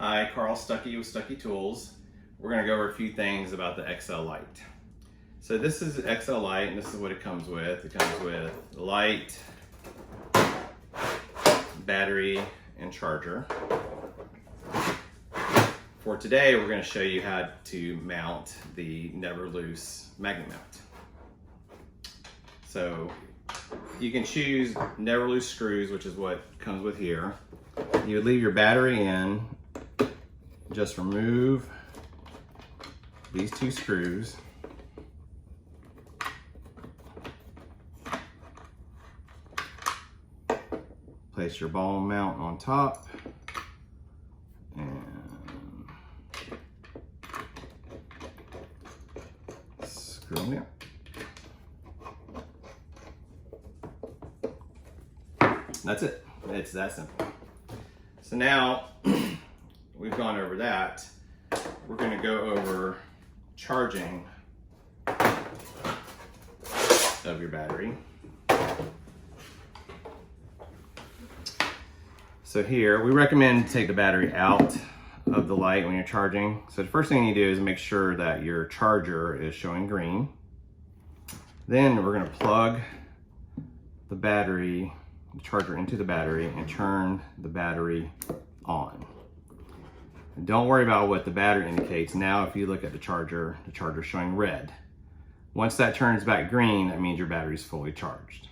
Hi, Carl Stuckey with Stuckey Tools. We're going to go over a few things about the XL Light. So this is XL Light, and this is what it comes with. It comes with the light, battery, and charger. For today, we're going to show you how to mount the NeverLoose magnet mount. So you can choose NeverLoose screws, which is what comes with here. You would leave your battery in. Just remove these two screws. Place your ball mount on top and screw them in. That's it. It's that simple. So now we've gone over that. We're going to go over charging of your battery. So here, we recommend to take the battery out of the light when you're charging. So the first thing you do is make sure that your charger is showing green. Then we're going to plug the battery, the charger into the battery and turn the battery on. And don't worry about what the battery indicates. Now if you look at the charger's showing red. Once that turns back green, that means your battery's fully charged.